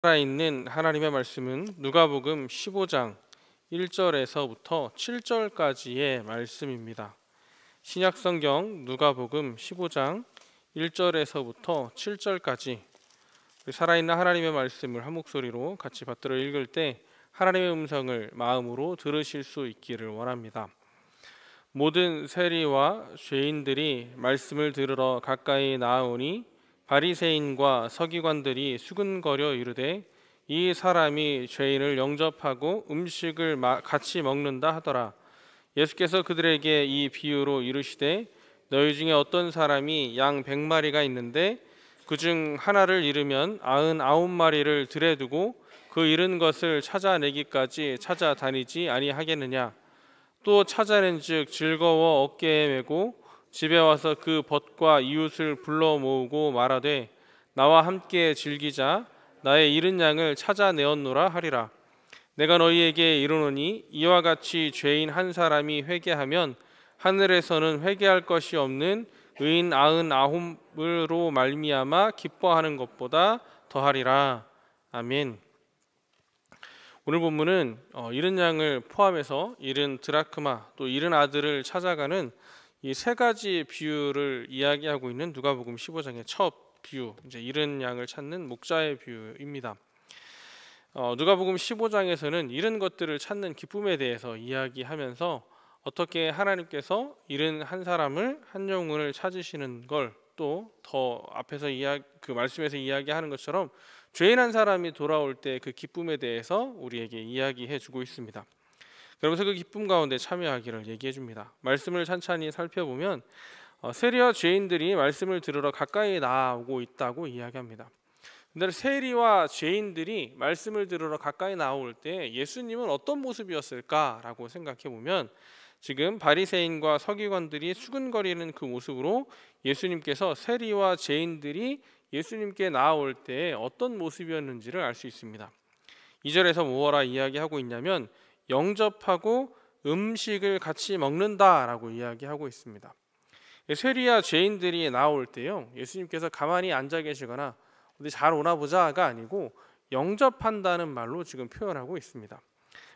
살아있는 하나님의 말씀은 누가복음 15장 1절에서부터 7절까지의 말씀입니다. 신약성경 누가복음 15장 1절에서부터 7절까지 살아있는 하나님의 말씀을 한 목소리로 같이 받들어 읽을 때 하나님의 음성을 마음으로 들으실 수 있기를 원합니다. 모든 세리와 죄인들이 말씀을 들으러 가까이 나아오니 바리새인과 서기관들이 수근거려 이르되 이 사람이 죄인을 영접하고 음식을 같이 먹는다 하더라. 예수께서 그들에게 이 비유로 이르시되 너희 중에 어떤 사람이 양 100마리가 있는데 그중 하나를 잃으면 99마리를 들에 두고 그 잃은 것을 찾아내기까지 찾아다니지 아니하겠느냐. 또 찾아낸즉 즐거워 어깨에 메고 집에 와서 그 벗과 이웃을 불러 모으고 말하되 나와 함께 즐기자. 나의 잃은 양을 찾아내었노라 하리라. 내가 너희에게 이르노니 이와 같이 죄인 한 사람이 회개하면 하늘에서는 회개할 것이 없는 의인 99으로 말미암아 기뻐하는 것보다 더하리라. 아멘. 오늘 본문은 잃은 양을 포함해서 잃은 드라크마 또 잃은 아들을 찾아가는 이 세 가지 비유를 이야기하고 있는 누가복음 15장의 첫 비유, 이제 잃은 양을 찾는 목자의 비유입니다. 누가복음 15장에서는 잃은 것들을 찾는 기쁨에 대해서 이야기하면서 어떻게 하나님께서 잃은 한 사람을, 한 영혼을 찾으시는 걸 또 더 앞에서 그 말씀에서 이야기하는 것처럼 죄인 한 사람이 돌아올 때 그 기쁨에 대해서 우리에게 이야기해 주고 있습니다. 그러면서 그 기쁨 가운데 참여하기를 얘기해 줍니다. 말씀을 찬찬히 살펴보면 세리와 죄인들이 말씀을 들으러 가까이 나오고 있다고 이야기합니다. 근데 세리와 죄인들이 말씀을 들으러 가까이 나올 때 예수님은 어떤 모습이었을까라고 생각해 보면 지금 바리새인과 서기관들이 수근거리는 그 모습으로 예수님께서 세리와 죄인들이 예수님께 나올 때 어떤 모습이었는지를 알 수 있습니다. 2절에서 뭐라 이야기하고 있냐면 영접하고 음식을 같이 먹는다라고 이야기하고 있습니다. 세리와 죄인들이 나올 때요, 예수님께서 가만히 앉아 계시거나 어디 잘 오나 보자가 아니고 영접한다는 말로 지금 표현하고 있습니다.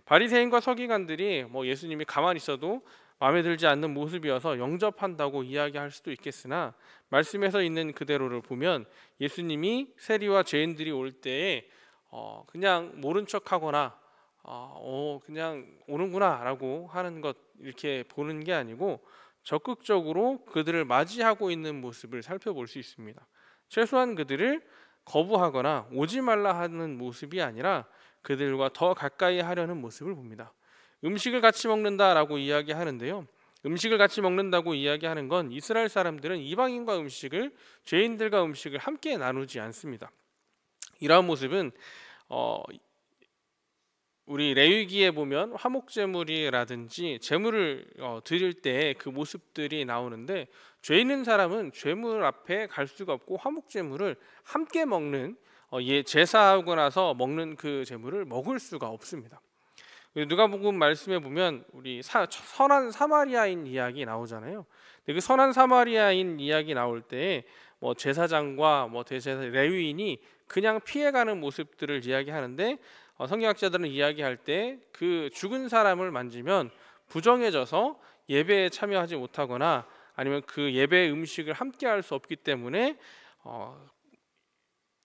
바리새인과 서기관들이 예수님이 가만히 있어도 마음에 들지 않는 모습이어서 영접한다고 이야기할 수도 있겠으나 말씀에서 있는 그대로를 보면 예수님이 세리와 죄인들이 올 때에 그냥 모른 척하거나 그냥 오는구나라고 하는 것 이렇게 보는 게 아니고 적극적으로 그들을 맞이하고 있는 모습을 살펴볼 수 있습니다. 최소한 그들을 거부하거나 오지 말라 하는 모습이 아니라 그들과 더 가까이 하려는 모습을 봅니다. 음식을 같이 먹는다라고 이야기하는데요. 음식을 같이 먹는다고 이야기하는 건 이스라엘 사람들은 이방인과 음식을, 죄인들과 음식을 함께 나누지 않습니다. 이러한 모습은 우리 레위기에 보면 화목제물이라든지 제물을 드릴 때 그 모습들이 나오는데 죄 있는 사람은 제물 앞에 갈 수가 없고 화목제물을 함께 먹는 제사하고 나서 먹는 그 제물을 먹을 수가 없습니다. 누가복음 말씀에 보면 우리 선한 사마리아인 이야기 나오잖아요. 그 선한 사마리아인 이야기 나올 때 제사장과 대제사 레위인이 그냥 피해가는 모습들을 이야기하는데 성경학자들은 이야기할 때 그 죽은 사람을 만지면 부정해져서 예배에 참여하지 못하거나 아니면 그 예배 음식을 함께 할 수 없기 때문에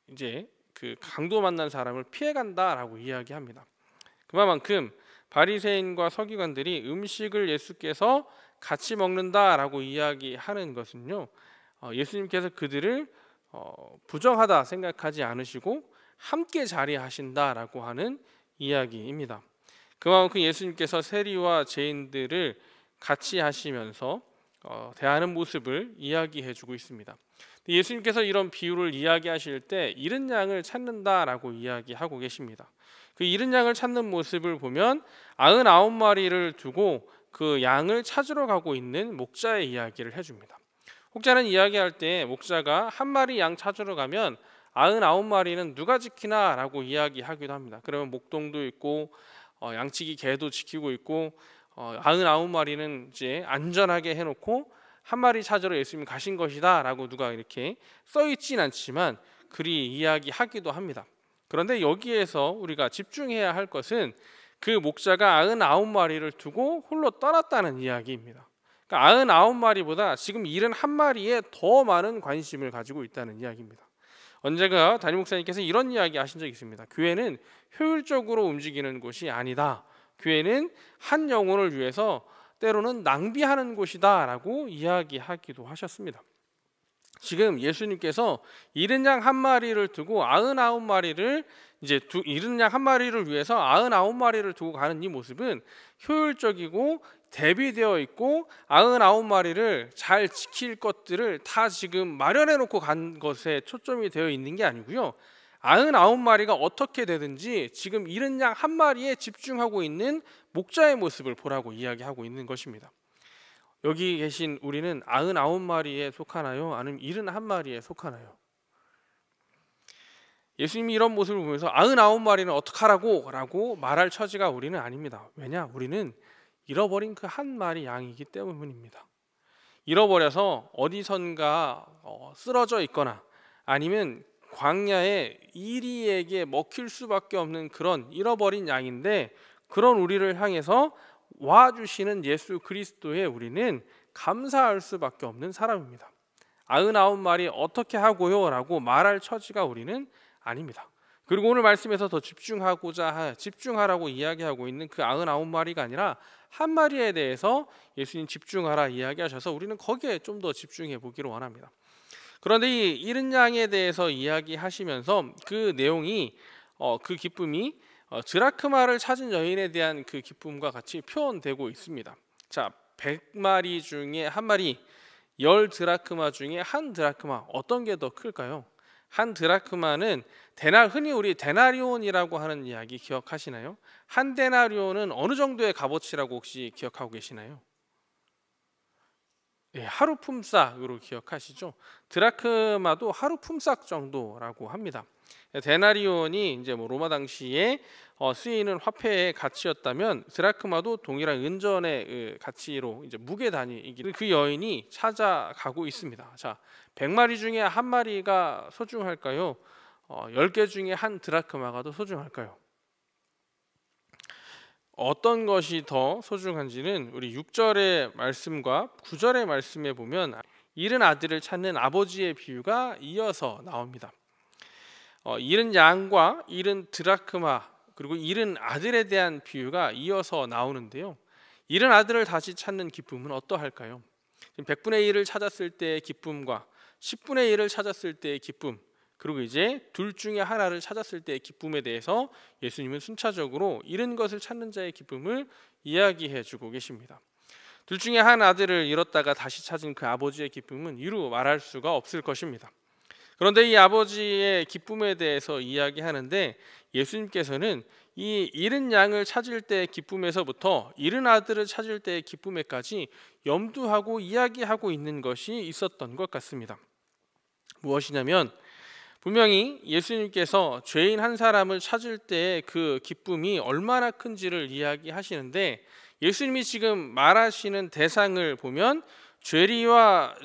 이제 그 강도 만난 사람을 피해간다라고 이야기합니다. 그만큼 바리새인과 서기관들이 음식을 예수께서 같이 먹는다라고 이야기하는 것은요, 예수님께서 그들을 부정하다 생각하지 않으시고 함께 자리하신다라고 하는 이야기입니다. 그만큼 예수님께서 세리와 죄인들을 같이 하시면서 대하는 모습을 이야기해주고 있습니다. 예수님께서 이런 비유를 이야기하실 때 잃은 양을 찾는다라고 이야기하고 계십니다. 그 잃은 양을 찾는 모습을 보면 99마리를 두고 그 양을 찾으러 가고 있는 목자의 이야기를 해줍니다. 혹자는 이야기할 때 목자가 한 마리 양 찾으러 가면 99마리는 누가 지키나 라고 이야기하기도 합니다. 그러면 목동도 있고 양치기 개도 지키고 있고 99마리는 이제 안전하게 해놓고 한 마리 찾으러 예수님 가신 것이다 라고 누가 이렇게 써있진 않지만 그리 이야기하기도 합니다. 그런데 여기에서 우리가 집중해야 할 것은 그 목자가 99마리를 두고 홀로 떠났다는 이야기입니다. 그러니까 99마리보다 지금 71마리에 더 많은 관심을 가지고 있다는 이야기입니다. 언제가 담임 목사님께서 이런 이야기 하신 적이 있습니다. 교회는 효율적으로 움직이는 곳이 아니다. 교회는 한 영혼을 위해서 때로는 낭비하는 곳이다 라고 이야기하기도 하셨습니다. 지금 예수님께서 이른 양 한 마리를 두고 99마리를 이른 양 한 마리를 위해서 99마리를 두고 가는 이 모습은 효율적이고 대비되어 있고 99마리를 잘 지킬 것들을 다 지금 마련해 놓고 간 것에 초점이 되어 있는 게 아니고요. 99마리가 어떻게 되든지 지금 이른 양 한 마리에 집중하고 있는 목자의 모습을 보라고 이야기하고 있는 것입니다. 여기 계신 우리는 99마리에 속하나요? 아니면 71마리에 속하나요? 예수님이 이런 모습을 보면서 99마리는 어떡하라고 라고 말할 처지가 우리는 아닙니다. 왜냐? 우리는 잃어버린 그 한 마리 양이기 때문입니다. 잃어버려서 어디선가 쓰러져 있거나 아니면 광야에 이리에게 먹힐 수밖에 없는 그런 잃어버린 양인데, 그런 우리를 향해서 와주시는 예수 그리스도에 우리는 감사할 수밖에 없는 사람입니다. 99마리 어떻게 하고요? 라고 말할 처지가 우리는 아닙니다. 그리고 오늘 말씀에서 더 집중하라고 이야기하고 있는 그 99마리가 아니라 한 마리에 대해서 예수님 집중하라 이야기하셔서 우리는 거기에 좀 더 집중해 보기를 원합니다. 그런데 이 이른 양에 대해서 이야기하시면서 그 내용이 그 기쁨이 드라크마를 찾은 여인에 대한 그 기쁨과 같이 표현되고 있습니다. 자, 100마리 중에 한 마리, 10드라크마 중에 한 드라크마, 어떤 게 더 클까요? 한 드라크마는 흔히 우리 데나리온이라고 하는 이야기 기억하시나요? 한 데나리온은 어느 정도의 값어치라고 혹시 기억하고 계시나요? 예, 하루 품삯으로 기억하시죠? 드라크마도 하루 품삯 정도라고 합니다. 데나리온이 이제 로마 당시에 쓰이는 화폐의 가치였다면 드라크마도 동일한 은전의 가치로 이제 무게 단위이기, 그 여인이 찾아가고 있습니다. 자, 100마리 중에 한 마리가 소중할까요? 10개 중에 한 드라크마가 더 소중할까요? 어떤 것이 더 소중한지는 우리 6절의 말씀과 9절의 말씀에 보면 잃은 아들을 찾는 아버지의 비유가 이어서 나옵니다. 잃은 양과 잃은 드라크마 그리고 잃은 아들에 대한 비유가 이어서 나오는데요. 잃은 아들을 다시 찾는 기쁨은 어떠할까요? 100분의 1을 찾았을 때의 기쁨과 10분의 1을 찾았을 때의 기쁨, 그리고 이제 둘 중에 하나를 찾았을 때의 기쁨에 대해서 예수님은 순차적으로 잃은 것을 찾는 자의 기쁨을 이야기해 주고 계십니다. 둘 중에 한 아들을 잃었다가 다시 찾은 그 아버지의 기쁨은 이루 말할 수가 없을 것입니다. 그런데 이 아버지의 기쁨에 대해서 이야기하는데 예수님께서는 이 잃은 양을 찾을 때의 기쁨에서부터 잃은 아들을 찾을 때의 기쁨에까지 염두하고 이야기하고 있는 것이 있었던 것 같습니다. 무엇이냐면 분명히 예수님께서 죄인 한 사람을 찾을 때의 그 기쁨이 얼마나 큰지를 이야기하시는데, 예수님이 지금 말하시는 대상을 보면 세리와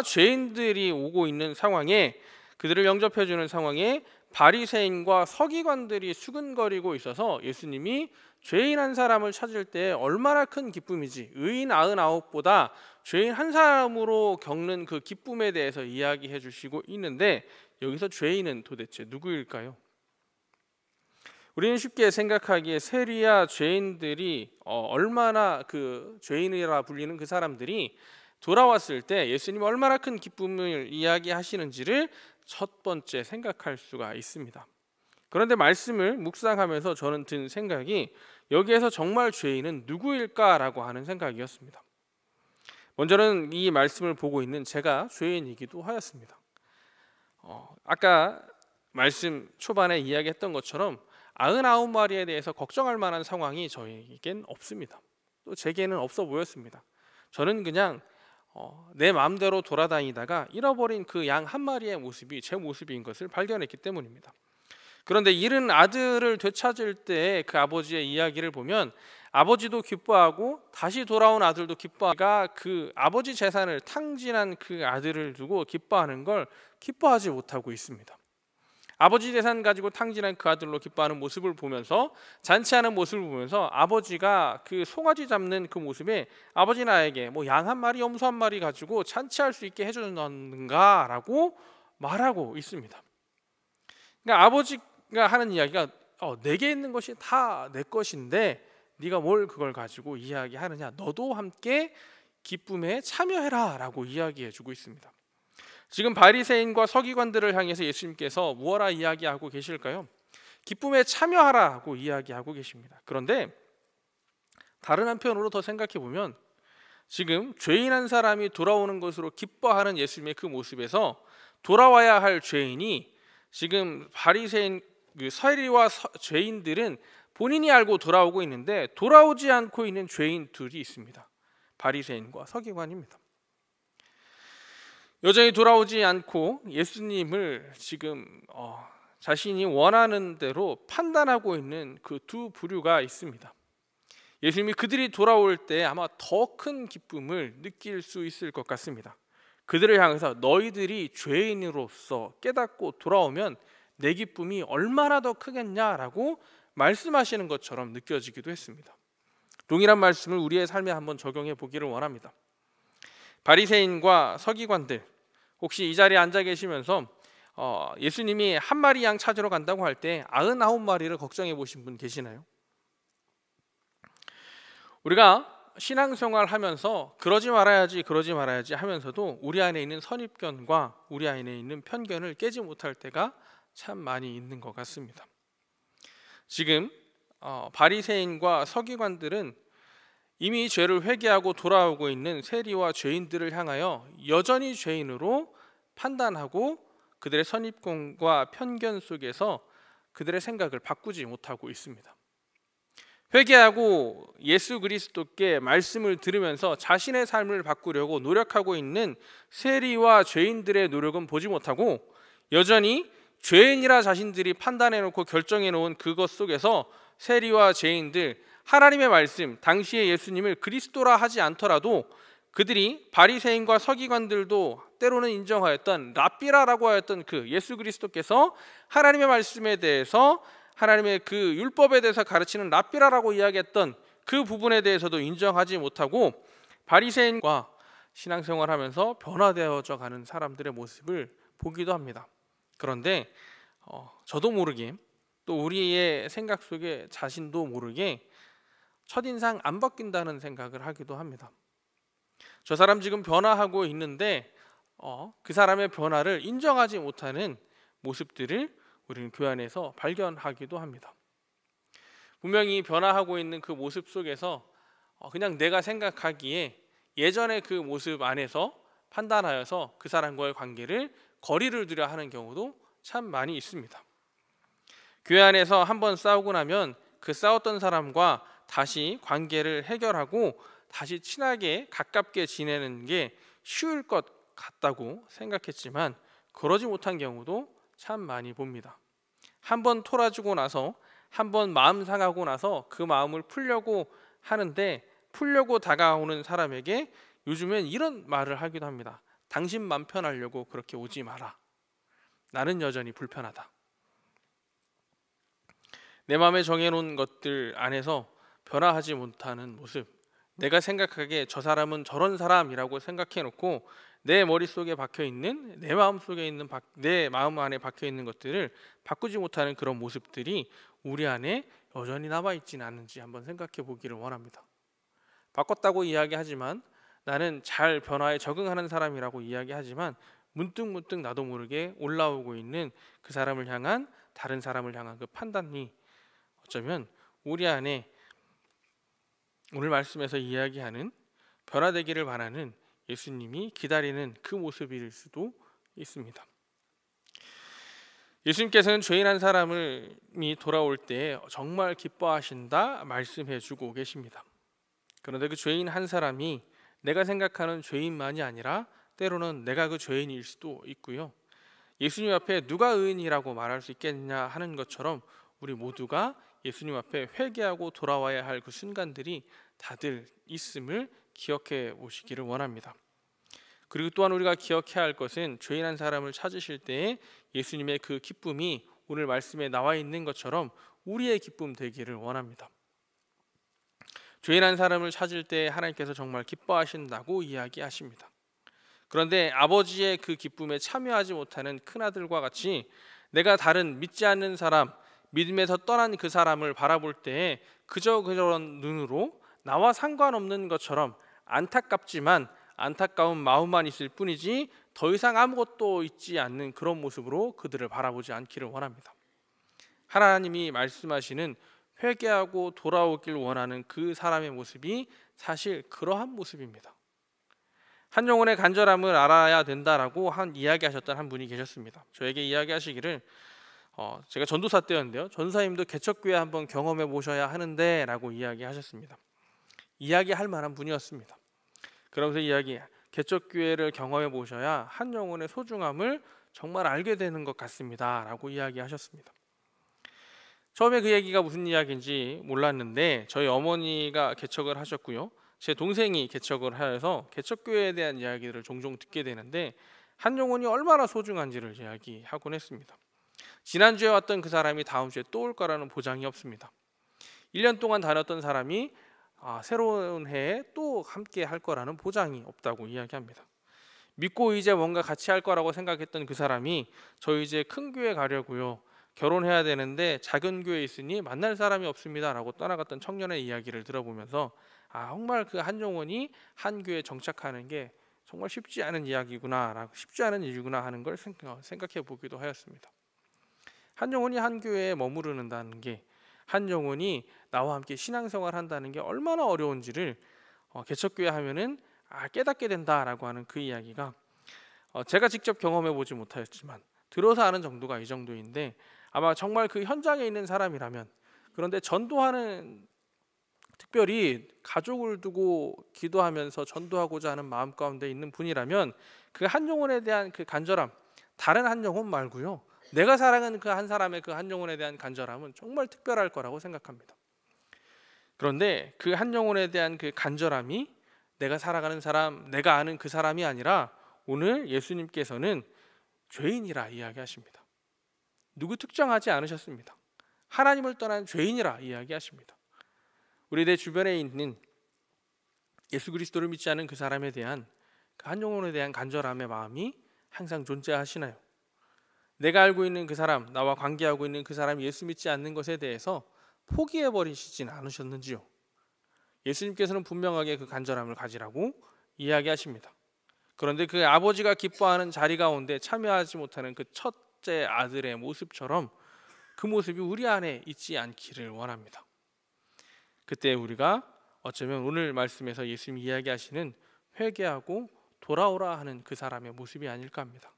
죄인들이 오고 있는 상황에, 그들을 영접해주는 상황에 바리새인과 서기관들이 수근거리고 있어서 예수님이 죄인 한 사람을 찾을 때 얼마나 큰 기쁨이지, 의인 99보다 죄인 한 사람으로 겪는 그 기쁨에 대해서 이야기해 주시고 있는데, 여기서 죄인은 도대체 누구일까요? 우리는 쉽게 생각하기에 세리와 죄인들이 얼마나 그 죄인이라 불리는 그 사람들이 돌아왔을 때 예수님이 얼마나 큰 기쁨을 이야기하시는지를 첫 번째 생각할 수가 있습니다. 그런데 말씀을 묵상하면서 저는 든 생각이, 여기에서 정말 죄인은 누구일까라고 하는 생각이었습니다. 먼저는 이 말씀을 보고 있는 제가 죄인이기도 하였습니다. 아까 말씀 초반에 이야기했던 것처럼 99마리에 대해서 걱정할 만한 상황이 저에겐 없습니다. 또 제게는 없어 보였습니다. 저는 그냥 내 마음대로 돌아다니다가 잃어버린 그 양 한 마리의 모습이 제 모습인 것을 발견했기 때문입니다. 그런데 잃은 아들을 되찾을 때 그 아버지의 이야기를 보면 아버지도 기뻐하고 다시 돌아온 아들도 기뻐하가 그 아버지 재산을 탕진한 그 아들을 두고 기뻐하는 걸 기뻐하지 못하고 있습니다. 아버지 재산 가지고 탕진한 그 아들로 기뻐하는 모습을 보면서, 잔치하는 모습을 보면서 아버지가 그 송아지 잡는 그 모습에 아버지 나에게 뭐 양 한 마리, 염소 한 마리 가지고 잔치할 수 있게 해줬는가라고 말하고 있습니다. 그러니까 아버지가 하는 이야기가 내게 있는 것이 다 내 것인데 네가 뭘 그걸 가지고 이야기하느냐, 너도 함께 기쁨에 참여해라 라고 이야기해주고 있습니다. 지금 바리새인과 서기관들을 향해서 예수님께서 무엇라 이야기하고 계실까요? 기쁨에 참여하라고 이야기하고 계십니다. 그런데 다른 한편으로 더 생각해 보면 지금 죄인 한 사람이 돌아오는 것으로 기뻐하는 예수님의 그 모습에서 돌아와야 할 죄인이, 지금 바리새인 그 서리와 죄인들은 본인이 알고 돌아오고 있는데 돌아오지 않고 있는 죄인 둘이 있습니다. 바리새인과 서기관입니다. 여전히 돌아오지 않고 예수님을 지금 자신이 원하는 대로 판단하고 있는 그 두 부류가 있습니다. 예수님이 그들이 돌아올 때 아마 더 큰 기쁨을 느낄 수 있을 것 같습니다. 그들을 향해서 너희들이 죄인으로서 깨닫고 돌아오면 내 기쁨이 얼마나 더 크겠냐라고 말씀하시는 것처럼 느껴지기도 했습니다. 동일한 말씀을 우리의 삶에 한번 적용해 보기를 원합니다. 바리새인과 서기관들, 혹시 이 자리에 앉아 계시면서 예수님이 한 마리 양 찾으러 간다고 할 때 99마리를 걱정해 보신 분 계시나요? 우리가 신앙생활 하면서 그러지 말아야지 하면서도 우리 안에 있는 선입견과 우리 안에 있는 편견을 깨지 못할 때가 참 많이 있는 것 같습니다. 지금 바리새인과 서기관들은 이미 죄를 회개하고 돌아오고 있는 세리와 죄인들을 향하여 여전히 죄인으로 판단하고 그들의 선입견과 편견 속에서 그들의 생각을 바꾸지 못하고 있습니다. 회개하고 예수 그리스도께 말씀을 들으면서 자신의 삶을 바꾸려고 노력하고 있는 세리와 죄인들의 노력은 보지 못하고 여전히 죄인이라 자신들이 판단해 놓고 결정해 놓은 그것 속에서 세리와 죄인들, 하나님의 말씀, 당시에 예수님을 그리스도라 하지 않더라도 그들이 바리새인과 서기관들도 때로는 인정하였던 랍비라라고 하였던 그 예수 그리스도께서 하나님의 말씀에 대해서, 하나님의 그 율법에 대해서 가르치는 랍비라라고 이야기했던 그 부분에 대해서도 인정하지 못하고 바리새인과 신앙생활하면서 변화되어져 가는 사람들의 모습을 보기도 합니다. 그런데 저도 모르게, 또 우리의 생각 속에 자신도 모르게 첫인상 안 바뀐다는 생각을 하기도 합니다. 저 사람 지금 변화하고 있는데 그 사람의 변화를 인정하지 못하는 모습들을 우리는 교회 안에서 발견하기도 합니다. 분명히 변화하고 있는 그 모습 속에서 그냥 내가 생각하기에 예전의 그 모습 안에서 판단하여서 그 사람과의 관계를 거리를 두려 하는 경우도 참 많이 있습니다. 교회 안에서 한번 싸우고 나면 그 싸웠던 사람과 다시 관계를 해결하고 다시 친하게 가깝게 지내는 게 쉬울 것 같다고 생각했지만 그러지 못한 경우도 참 많이 봅니다. 한번 토라지고 나서, 한번 마음 상하고 나서 그 마음을 풀려고 하는데 풀려고 다가오는 사람에게 요즘엔 이런 말을 하기도 합니다. 당신 맘 편하려고 그렇게 오지 마라. 나는 여전히 불편하다. 내 마음에 정해놓은 것들 안에서 변화하지 못하는 모습, 내가 생각하기에 저 사람은 저런 사람이라고 생각해놓고 내 머릿속에 박혀있는, 내 마음속에 있는, 내 마음 안에 박혀있는 것들을 바꾸지 못하는 그런 모습들이 우리 안에 여전히 남아있지는 않은지 한번 생각해 보기를 원합니다. 바꿨다고 이야기하지만, 나는 잘 변화에 적응하는 사람이라고 이야기하지만 문득 나도 모르게 올라오고 있는 그 사람을 향한, 다른 사람을 향한 그 판단이 어쩌면 우리 안에 오늘 말씀에서 이야기하는 변화되기를 바라는 예수님이 기다리는 그 모습일 수도 있습니다. 예수님께서는 죄인 한 사람이 돌아올 때 정말 기뻐하신다 말씀해 주고 계십니다. 그런데 그 죄인 한 사람이 내가 생각하는 죄인만이 아니라 때로는 내가 그 죄인일 수도 있고요. 예수님 앞에 누가 의인이라고 말할 수 있겠냐 하는 것처럼 우리 모두가 예수님 앞에 회개하고 돌아와야 할 그 순간들이 다들 있음을 기억해 보시기를 원합니다. 그리고 또한 우리가 기억해야 할 것은 죄인 한 사람을 찾으실 때에 예수님의 그 기쁨이 오늘 말씀에 나와 있는 것처럼 우리의 기쁨 되기를 원합니다. 죄인 한 사람을 찾을 때 하나님께서 정말 기뻐하신다고 이야기하십니다. 그런데 아버지의 그 기쁨에 참여하지 못하는 큰아들과 같이 내가 다른 믿지 않는 사람, 믿음에서 떠난 그 사람을 바라볼 때에 그저 그런 눈으로 나와 상관없는 것처럼 안타깝지만 안타까운 마음만 있을 뿐이지 더 이상 아무것도 있지 않는 그런 모습으로 그들을 바라보지 않기를 원합니다. 하나님이 말씀하시는 회개하고 돌아오길 원하는 그 사람의 모습이 사실 그러한 모습입니다. 한 영혼의 간절함을 알아야 된다라고 이야기하셨던 한 분이 계셨습니다. 저에게 이야기하시기를 제가 전도사 때였는데요, 전사님도 개척교회 한번 경험해 보셔야 하는데 라고 이야기하셨습니다. 이야기할 만한 분이었습니다. 그러면서 개척교회를 경험해 보셔야 한 영혼의 소중함을 정말 알게 되는 것 같습니다 라고 이야기하셨습니다. 처음에 그 얘기가 무슨 이야기인지 몰랐는데 저희 어머니가 개척을 하셨고요, 제 동생이 개척을 하여서 개척교회에 대한 이야기들을 종종 듣게 되는데 한 영혼이 얼마나 소중한지를 이야기하곤 했습니다. 지난주에 왔던 그 사람이 다음 주에 또 올 거라는 보장이 없습니다. 1년 동안 다녔던 사람이 새로운 해에 또 함께 할 거라는 보장이 없다고 이야기합니다. 믿고 이제 뭔가 같이 할 거라고 생각했던 그 사람이 저 이제 큰 교회 가려고요, 결혼해야 되는데 작은 교회에 있으니 만날 사람이 없습니다 라고 떠나갔던 청년의 이야기를 들어보면서 정말 그 한 영혼이 한 교회에 정착하는 게 정말 쉽지 않은 이야기구나, 쉽지 않은 일이구나 하는 걸 생각해 보기도 하였습니다. 한 영혼이 한 교회에 머무르는다는 게, 한 영혼이 나와 함께 신앙생활 한다는 게 얼마나 어려운지를 개척교회 하면은 깨닫게 된다라고 하는 그 이야기가 제가 직접 경험해 보지 못하였지만 들어서 아는 정도가 이 정도인데, 아마 정말 그 현장에 있는 사람이라면, 그런데 전도하는, 특별히 가족을 두고 기도하면서 전도하고자 하는 마음 가운데 있는 분이라면 그 한 영혼에 대한 그 간절함, 다른 한 영혼 말고요, 내가 사랑하는 그 한 사람의 그 한 영혼에 대한 간절함은 정말 특별할 거라고 생각합니다. 그런데 그 한 영혼에 대한 그 간절함이 내가 살아가는 사람, 내가 아는 그 사람이 아니라 오늘 예수님께서는 죄인이라 이야기하십니다. 누구 특정하지 않으셨습니다. 하나님을 떠난 죄인이라 이야기하십니다. 우리 내 주변에 있는 예수 그리스도를 믿지 않은 그 사람에 대한 그 한 영혼에 대한 간절함의 마음이 항상 존재하시나요? 내가 알고 있는 그 사람, 나와 관계하고 있는 그 사람이 예수 믿지 않는 것에 대해서 포기해버리시진 않으셨는지요? 예수님께서는 분명하게 그 간절함을 가지라고 이야기하십니다. 그런데 그 아버지가 기뻐하는 자리 가운데 참여하지 못하는 그 첫째 아들의 모습처럼 그 모습이 우리 안에 있지 않기를 원합니다. 그때 우리가 어쩌면 오늘 말씀에서 예수님이 이야기하시는 회개하고 돌아오라 하는 그 사람의 모습이 아닐까 합니다.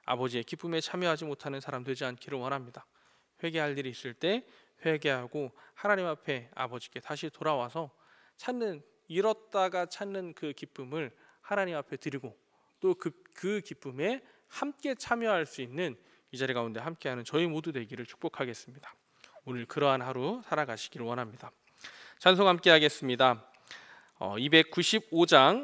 아버지의 기쁨에 참여하지 못하는 사람 되지 않기를 원합니다. 회개할 일이 있을 때 회개하고 하나님 앞에 아버지께 다시 돌아와서 잃었다가 찾는 그 기쁨을 하나님 앞에 드리고 또 그 기쁨에 함께 참여할 수 있는 이 자리 가운데 함께하는 저희 모두 되기를 축복하겠습니다. 오늘 그러한 하루 살아가시기를 원합니다. 찬송 함께 하겠습니다. 295장